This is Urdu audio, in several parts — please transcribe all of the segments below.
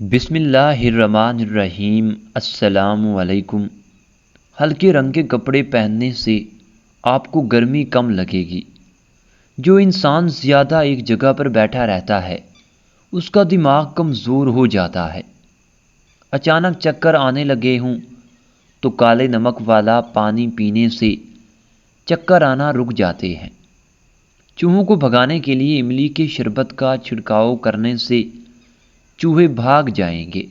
بسم اللہ الرحمن الرحیم۔ السلام علیکم۔ ہلکے رنگ کے کپڑے پہننے سے آپ کو گرمی کم لگے گی۔ جو انسان زیادہ ایک جگہ پر بیٹھا رہتا ہے اس کا دماغ کمزور ہو جاتا ہے۔ اچانک چکر آنے لگے ہوں تو کالے نمک والا پانی پینے سے چکر آنا رک جاتے ہیں۔ چوہوں کو بھگانے کے لیے املی کے شربت کا چھڑکاؤ کرنے سے چوہے بھاگ جائیں گے۔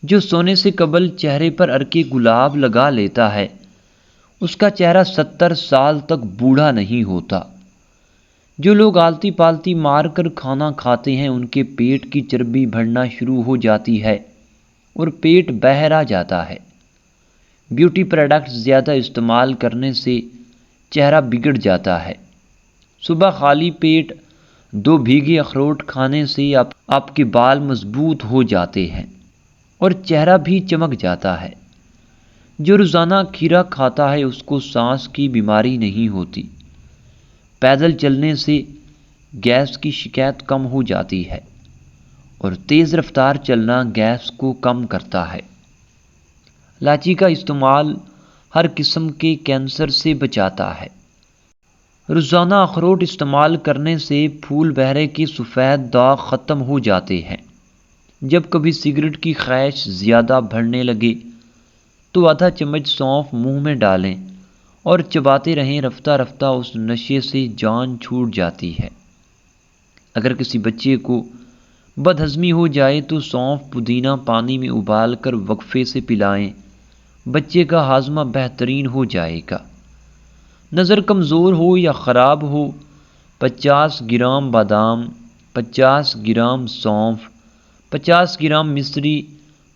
جو سونے سے قبل چہرے پر عرق گلاب لگا لیتا ہے اس کا چہرہ 70 سال تک بوڑھا نہیں ہوتا۔ جو لوگ آلتی پالتی مار کر کھانا کھاتے ہیں ان کے پیٹ کی چربی بڑھنا شروع ہو جاتی ہے اور پیٹ بہرا جاتا ہے۔ بیوٹی پروڈکٹس زیادہ استعمال کرنے سے چہرہ بگڑ جاتا ہے۔ صبح خالی پیٹ 2 بھیگے اخروٹ کھانے سے آپ کے بال مضبوط ہو جاتے ہیں اور چہرہ بھی چمک جاتا ہے۔ جو روزانہ کھیرا کھاتا ہے اس کو سانس کی بیماری نہیں ہوتی۔ پیدل چلنے سے گیس کی شکایت کم ہو جاتی ہے اور تیز رفتار چلنا گیس کو کم کرتا ہے۔ الائچی کا استعمال ہر قسم کے کینسر سے بچاتا ہے۔ روزانہ اخروٹ استعمال کرنے سے پھول بہرے کے سفید داغ ختم ہو جاتے ہیں۔ جب کبھی سگریٹ کی خواہش زیادہ بڑھنے لگے تو آدھا چمچ سونف منہ میں ڈالیں اور چباتے رہیں، رفتہ رفتہ اس نشے سے جان چھوٹ جاتی ہے۔ اگر کسی بچے کو بد ہضمی ہو جائے تو سونف پودینہ پانی میں ابال کر وقفے سے پلائیں، بچے کا ہاضمہ بہترین ہو جائے گا۔ نظر کمزور ہو یا خراب ہو، 50 گرام بادام، 50 گرام سونف، 50 گرام مصری،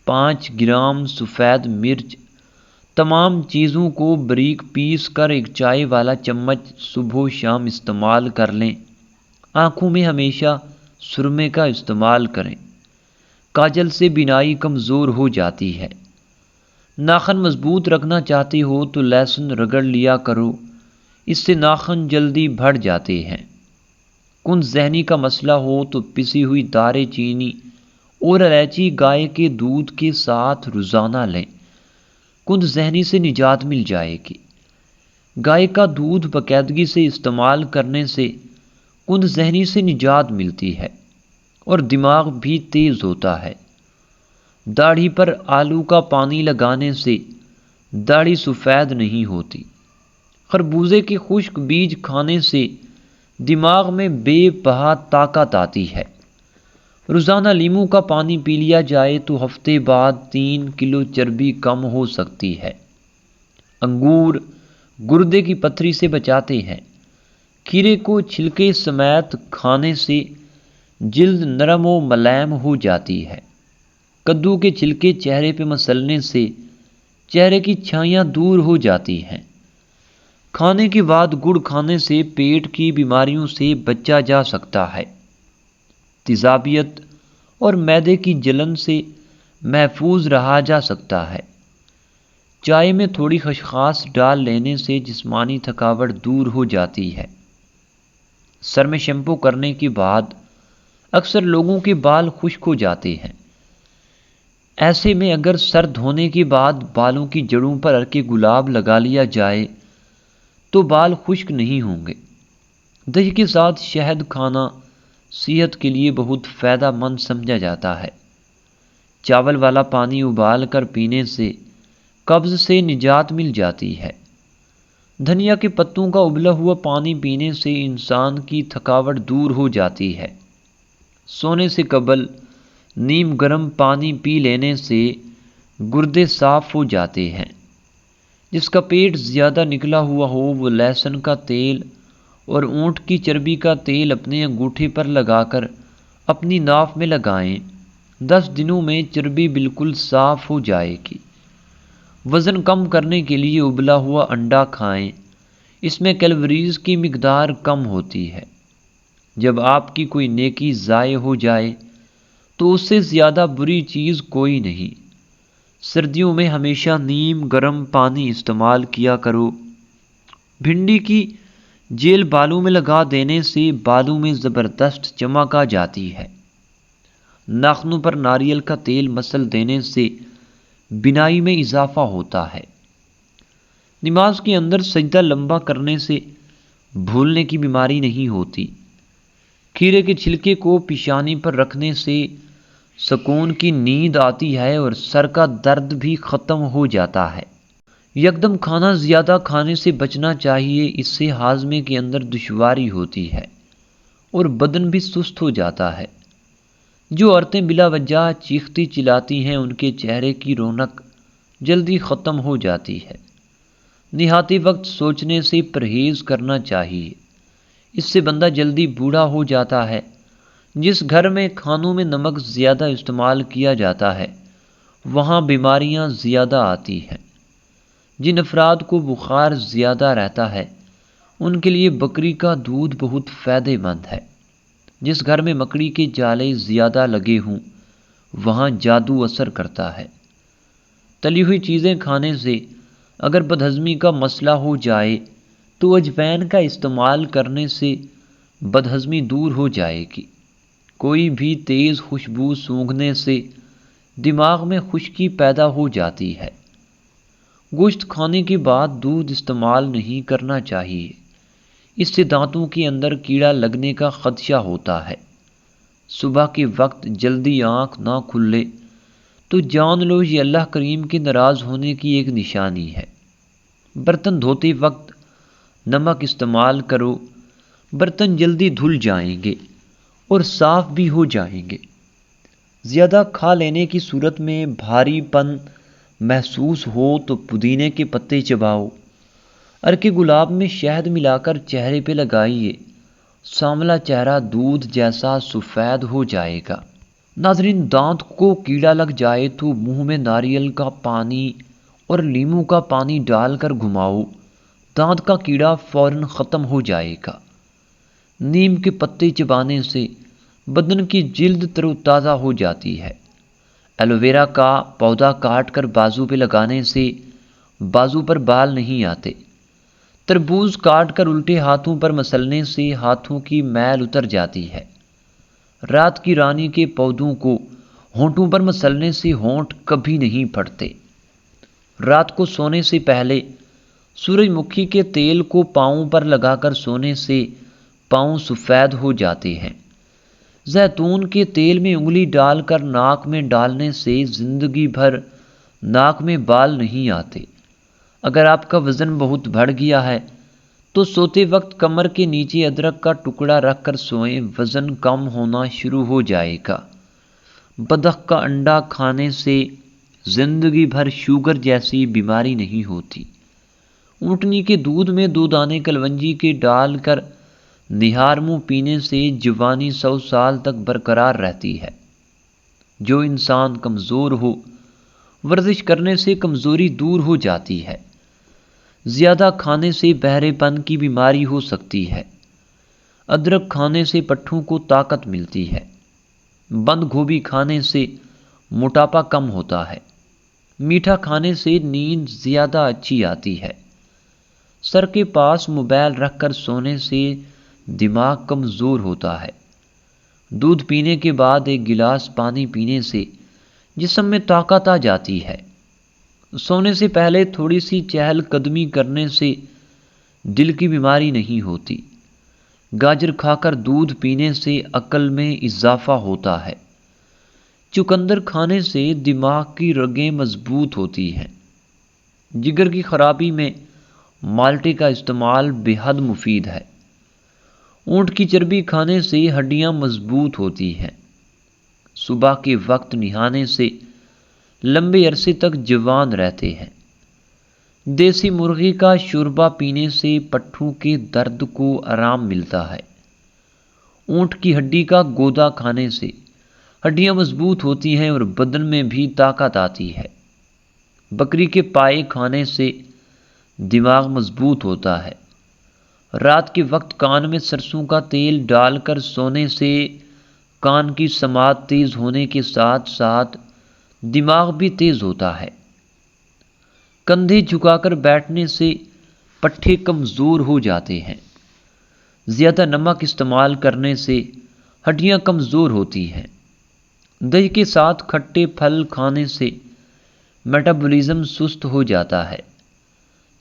5 گرام سفید مرچ، تمام چیزوں کو باریک پیس کر ایک چائے والا چمچ صبح و شام استعمال کر لیں۔ آنکھوں میں ہمیشہ سرمے کا استعمال کریں۔ کاجل سے بینائی کمزور ہو جاتی ہے۔ ناخن مضبوط رکھنا چاہتے ہو تو لہسن رگڑ لیا کرو، اس سے ناخن جلدی بڑھ جاتے ہیں۔ کند ذہنی کا مسئلہ ہو تو پسی ہوئی دارے چینی اور الائچی گائے کے دودھ کے ساتھ روزانہ لیں، کند ذہنی سے نجات مل جائے گی۔ گائے کا دودھ باقاعدگی سے استعمال کرنے سے کند ذہنی سے نجات ملتی ہے اور دماغ بھی تیز ہوتا ہے۔ داڑھی پر آلو کا پانی لگانے سے داڑھی سفید نہیں ہوتی۔ خربوزے کے خشک بیج کھانے سے دماغ میں بے بہا طاقت آتی ہے۔ روزانہ لیموں کا پانی پی لیا جائے تو ہفتے بعد 3 کلو چربی کم ہو سکتی ہے۔ انگور گردے کی پتھری سے بچاتے ہیں۔ کھیرے کو چھلکے سمیت کھانے سے جلد نرم و ملائم ہو جاتی ہے۔ کدو کے چھلکے چہرے پہ مسلنے سے چہرے کی چھائیاں دور ہو جاتی ہیں۔ کھانے کے بعد گڑ کھانے سے پیٹ کی بیماریوں سے بچا جا سکتا ہے۔ تیزابیت اور معدے کی جلن سے محفوظ رہا جا سکتا ہے۔ چائے میں تھوڑی خسخاس ڈال لینے سے جسمانی تھکاوٹ دور ہو جاتی ہے۔ سر میں شیمپو کرنے کے بعد اکثر لوگوں کے بال خشک ہو جاتے ہیں۔ ایسے میں اگر سر دھونے کے بعد بالوں کی جڑوں پر عرق گلاب لگا لیا جائے تو بال خشک نہیں ہوں گے۔ دہی کے ساتھ شہد کھانا صحت کے لیے بہت فائدہ مند سمجھا جاتا ہے۔ چاول والا پانی ابال کر پینے سے قبض سے نجات مل جاتی ہے۔ دھنیا کے پتوں کا ابلا ہوا پانی پینے سے انسان کی تھکاوٹ دور ہو جاتی ہے۔ سونے سے قبل نیم گرم پانی پی لینے سے گردے صاف ہو جاتے ہیں۔ جس کا پیٹ زیادہ نکلا ہوا ہو وہ لہسن کا تیل اور اونٹ کی چربی کا تیل اپنے انگوٹھے پر لگا کر اپنی ناف میں لگائیں، 10 دنوں میں چربی بالکل صاف ہو جائے گی۔ وزن کم کرنے کے لیے ابلا ہوا انڈا کھائیں، اس میں کیلوریز کی مقدار کم ہوتی ہے۔ جب آپ کی کوئی نیکی ضائع ہو جائے تو اس سے زیادہ بری چیز کوئی نہیں۔ سردیوں میں ہمیشہ نیم گرم پانی استعمال کیا کرو۔ بھنڈی کی جیل بالوں میں لگا دینے سے بالوں میں زبردست چمک آ جاتی ہے۔ ناخنوں پر ناریل کا تیل مسل دینے سے بینائی میں اضافہ ہوتا ہے۔ نماز کے اندر سجدہ لمبا کرنے سے بھولنے کی بیماری نہیں ہوتی۔ کھیرے کے چھلکے کو پیشانی پر رکھنے سے سکون کی نیند آتی ہے اور سر کا درد بھی ختم ہو جاتا ہے۔ یکدم کھانا زیادہ کھانے سے بچنا چاہیے، اس سے ہاضمے کے اندر دشواری ہوتی ہے اور بدن بھی سست ہو جاتا ہے۔ جو عورتیں بلا وجہ چیختی چلاتی ہیں ان کے چہرے کی رونق جلدی ختم ہو جاتی ہے۔ نہاتے وقت سوچنے سے پرہیز کرنا چاہیے، اس سے بندہ جلدی بوڑھا ہو جاتا ہے۔ جس گھر میں کھانوں میں نمک زیادہ استعمال کیا جاتا ہے وہاں بیماریاں زیادہ آتی ہیں۔ جن افراد کو بخار زیادہ رہتا ہے ان کے لیے بکری کا دودھ بہت فائدہ مند ہے۔ جس گھر میں مکڑی کے جالے زیادہ لگے ہوں وہاں جادو اثر کرتا ہے۔ تلی ہوئی چیزیں کھانے سے اگر بدہضمی کا مسئلہ ہو جائے تو اجوین کا استعمال کرنے سے بدہضمی دور ہو جائے گی۔ کوئی بھی تیز خوشبو سونگھنے سے دماغ میں خشکی پیدا ہو جاتی ہے۔ گوشت کھانے کے بعد دودھ استعمال نہیں کرنا چاہیے، اس سے دانتوں کے اندر کیڑا لگنے کا خدشہ ہوتا ہے۔ صبح کے وقت جلدی آنکھ نہ کھلے تو جان لو یہ اللہ کریم کے ناراض ہونے کی ایک نشانی ہے۔ برتن دھوتے وقت نمک استعمال کرو، برتن جلدی دھل جائیں گے اور صاف بھی ہو جائیں گے۔ زیادہ کھا لینے کی صورت میں بھاری پن محسوس ہو تو پودینے کے پتے چباؤ، ارک گلاب میں شہد ملا کر چہرے پہ لگائیے، سانولا چہرہ دودھ جیسا سفید ہو جائے گا۔ ناظرین، دانت کو کیڑا لگ جائے تو منہ میں ناریل کا پانی اور لیموں کا پانی ڈال کر گھماؤ، دانت کا کیڑا فوراً ختم ہو جائے گا۔ نیم کے پتے چبانے سے بدن کی جلد تر و تازہ ہو جاتی ہے۔ ایلو ویرا کا پودا کاٹ کر بازو پہ لگانے سے بازو پر بال نہیں آتے۔ تربوز کاٹ کر الٹے ہاتھوں پر مسلنے سے ہاتھوں کی میل اتر جاتی ہے۔ رات کی رانی کے پودوں کو ہونٹوں پر مسلنے سے ہونٹ کبھی نہیں پھٹتے۔ رات کو سونے سے پہلے سورج مکھی کے تیل کو پاؤں پر لگا کر سونے سے پاؤں سفید ہو جاتے ہیں۔ زیتون کے تیل میں انگلی ڈال کر ناک میں ڈالنے سے زندگی بھر ناک میں بال نہیں آتے۔ اگر آپ کا وزن بہت بڑھ گیا ہے تو سوتے وقت کمر کے نیچے ادرک کا ٹکڑا رکھ کر سوئیں، وزن کم ہونا شروع ہو جائے گا۔ بطخ کا انڈا کھانے سے زندگی بھر شوگر جیسی بیماری نہیں ہوتی۔ اونٹنی کے دودھ میں 2 دانے کلونجی کے ڈال کر نہار منہ پینے سے جوانی 100 سال تک برقرار رہتی ہے۔ جو انسان کمزور ہو، ورزش کرنے سے کمزوری دور ہو جاتی ہے۔ زیادہ کھانے سے بہرے پن کی بیماری ہو سکتی ہے۔ ادرک کھانے سے پٹھوں کو طاقت ملتی ہے۔ بند گوبھی کھانے سے موٹاپا کم ہوتا ہے۔ میٹھا کھانے سے نیند زیادہ اچھی آتی ہے۔ سر کے پاس موبائل رکھ کر سونے سے دماغ کمزور ہوتا ہے۔ دودھ پینے کے بعد 1 گلاس پانی پینے سے جسم میں طاقت آ جاتی ہے۔ سونے سے پہلے تھوڑی سی چہل قدمی کرنے سے دل کی بیماری نہیں ہوتی۔ گاجر کھا کر دودھ پینے سے عقل میں اضافہ ہوتا ہے۔ چقندر کھانے سے دماغ کی رگیں مضبوط ہوتی ہیں۔ جگر کی خرابی میں مالٹے کا استعمال بے حد مفید ہے۔ اونٹ کی چربی کھانے سے ہڈیاں مضبوط ہوتی ہیں۔ صبح کے وقت نہانے سے لمبے عرصے تک جوان رہتے ہیں۔ دیسی مرغی کا شوربہ پینے سے پٹھوں کے درد کو آرام ملتا ہے۔ اونٹ کی ہڈی کا گودا کھانے سے ہڈیاں مضبوط ہوتی ہیں اور بدن میں بھی طاقت آتی ہے۔ بکری کے پائے کھانے سے دماغ مضبوط ہوتا ہے۔ رات کے وقت کان میں سرسوں کا تیل ڈال کر سونے سے کان کی سماعت تیز ہونے کے ساتھ ساتھ دماغ بھی تیز ہوتا ہے۔ کندھے جھکا کر بیٹھنے سے پٹھے کمزور ہو جاتے ہیں۔ زیادہ نمک استعمال کرنے سے ہڈیاں کمزور ہوتی ہیں۔ دہی کے ساتھ کھٹے پھل کھانے سے میٹابولزم سست ہو جاتا ہے۔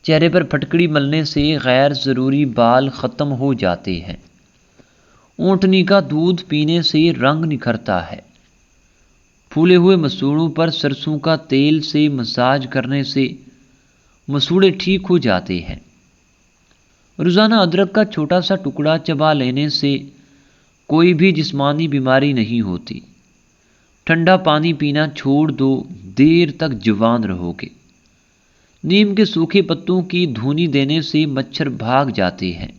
چہرے پر پھٹکڑی ملنے سے غیر ضروری بال ختم ہو جاتے ہیں۔ اونٹنی کا دودھ پینے سے رنگ نکھرتا ہے۔ پھولے ہوئے مسوڑوں پر سرسوں کا تیل سے مساج کرنے سے مسوڑے ٹھیک ہو جاتے ہیں۔ روزانہ ادرک کا چھوٹا سا ٹکڑا چبا لینے سے کوئی بھی جسمانی بیماری نہیں ہوتی۔ ٹھنڈا پانی پینا چھوڑ دو، دیر تک جوان رہو گے۔ نیم کے سوکھے پتوں کی دھونی دینے سے مچھر بھاگ جاتے ہیں۔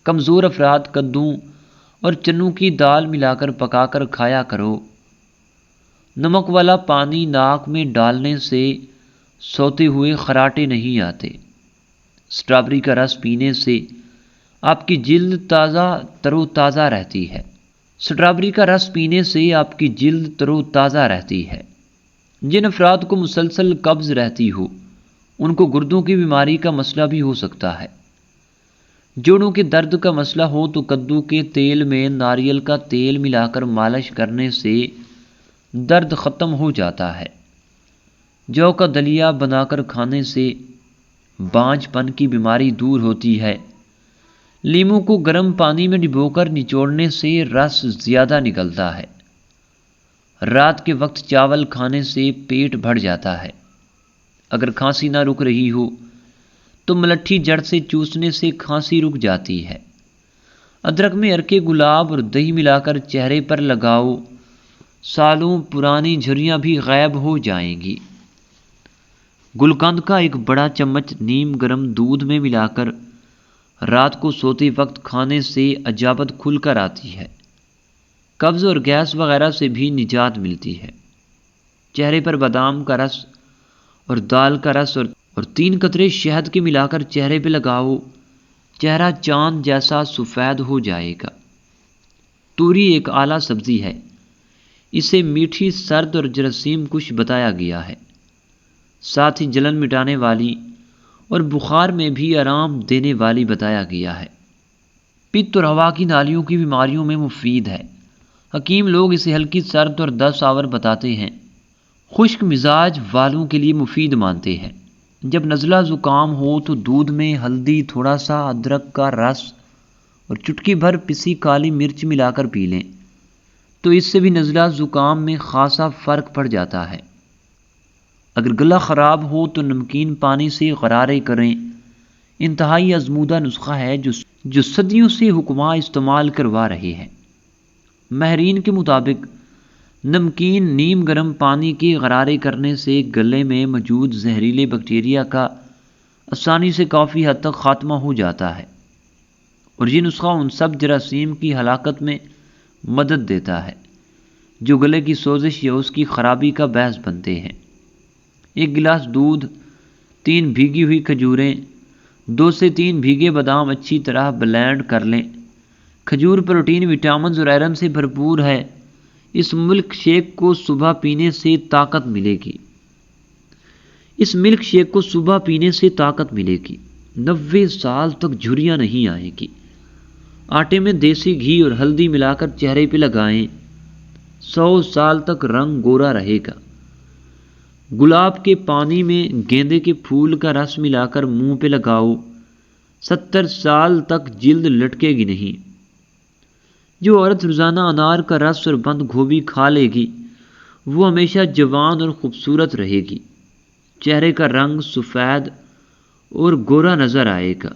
کمزور افراد کدو اور چنوں کی دال ملا کر پکا کر کھایا کرو۔ نمک والا پانی ناک میں ڈالنے سے سوتے ہوئے خراٹے نہیں آتے۔ اسٹرابری کا رس پینے سے آپ کی جلد تر و تازہ رہتی ہے۔ اسٹرابری کا رس پینے سے آپ کی جلد تر و تازہ رہتی ہے۔ جن افراد کو مسلسل قبض رہتی ہو ان کو گردوں کی بیماری کا مسئلہ بھی ہو سکتا ہے۔ جوڑوں کے درد کا مسئلہ ہو تو کدو کے تیل میں ناریل کا تیل ملا کر مالش کرنے سے درد ختم ہو جاتا ہے۔ جو کا دلیا بنا کر کھانے سے بانجھ پن کی بیماری دور ہوتی ہے۔ لیموں کو گرم پانی میں ڈبو کر نچوڑنے سے رس زیادہ نکلتا ہے۔ رات کے وقت چاول کھانے سے پیٹ بھر جاتا ہے۔ اگر کھانسی نہ رک رہی ہو تو ملٹھی جڑ سے چوسنے سے کھانسی رک جاتی ہے۔ ادرک میں ارکے گلاب اور دہی ملا کر چہرے پر لگاؤ، سالوں پرانی جھریاں بھی غائب ہو جائیں گی۔ گلقند کا ایک بڑا چمچ نیم گرم دودھ میں ملا کر رات کو سوتے وقت کھانے سے اجابت کھل کر آتی ہے۔ قبض اور گیس وغیرہ سے بھی نجات ملتی ہے۔ چہرے پر بادام کا رس اور دال کا رس اور 3 قطرے شہد کے ملا کر چہرے پہ لگاؤ، چہرہ چاند جیسا سفید ہو جائے گا۔ توری ایک اعلیٰ سبزی ہے۔ اسے میٹھی، سرد اور جراثیم کش بتایا گیا ہے۔ ساتھ ہی جلن مٹانے والی اور بخار میں بھی آرام دینے والی بتایا گیا ہے۔ پت اور ہوا کی نالیوں کی بیماریوں میں مفید ہے۔ حکیم لوگ اسے ہلکی سرد اور 10 آور بتاتے ہیں۔ خشک مزاج والوں کے لیے مفید مانتے ہیں۔ جب نزلہ زکام ہو تو دودھ میں ہلدی، تھوڑا سا ادرک کا رس اور چٹکی بھر پسی کالی مرچ ملا کر پی لیں تو اس سے بھی نزلہ زکام میں خاصا فرق پڑ جاتا ہے۔ اگر گلا خراب ہو تو نمکین پانی سے غرارے کریں۔ انتہائی آزمودہ نسخہ ہے جو صدیوں سے حکماں استعمال کروا رہے ہیں۔ ماہرین کے مطابق نمکین نیم گرم پانی کے غرارے کرنے سے گلے میں موجود زہریلے بیکٹیریا کا آسانی سے کافی حد تک خاتمہ ہو جاتا ہے، اور یہ نسخہ ان سب جراثیم کی ہلاکت میں مدد دیتا ہے جو گلے کی سوزش یا اس کی خرابی کا باعث بنتے ہیں۔ 1 گلاس دودھ، 3 بھیگی ہوئی کھجوریں، 2 سے 3 بھیگے بادام اچھی طرح بلینڈ کر لیں۔ کھجور پروٹین، وٹامنز اور آئرن سے بھرپور ہے۔ اس ملک شیک کو صبح پینے سے طاقت ملے گی۔ 90 سال تک جھریاں نہیں آئیں گی۔ آٹے میں دیسی گھی اور ہلدی ملا کر چہرے پہ لگائیں، 100 سال تک رنگ گورا رہے گا۔ گلاب کے پانی میں گیندے کے پھول کا رس ملا کر منہ پہ لگاؤ، 70 سال تک جلد لٹکے گی نہیں۔ جو عورت روزانہ انار کا رس اور بند گوبھی کھا لے گی وہ ہمیشہ جوان اور خوبصورت رہے گی۔ چہرے کا رنگ سفید اور گورا نظر آئے گا۔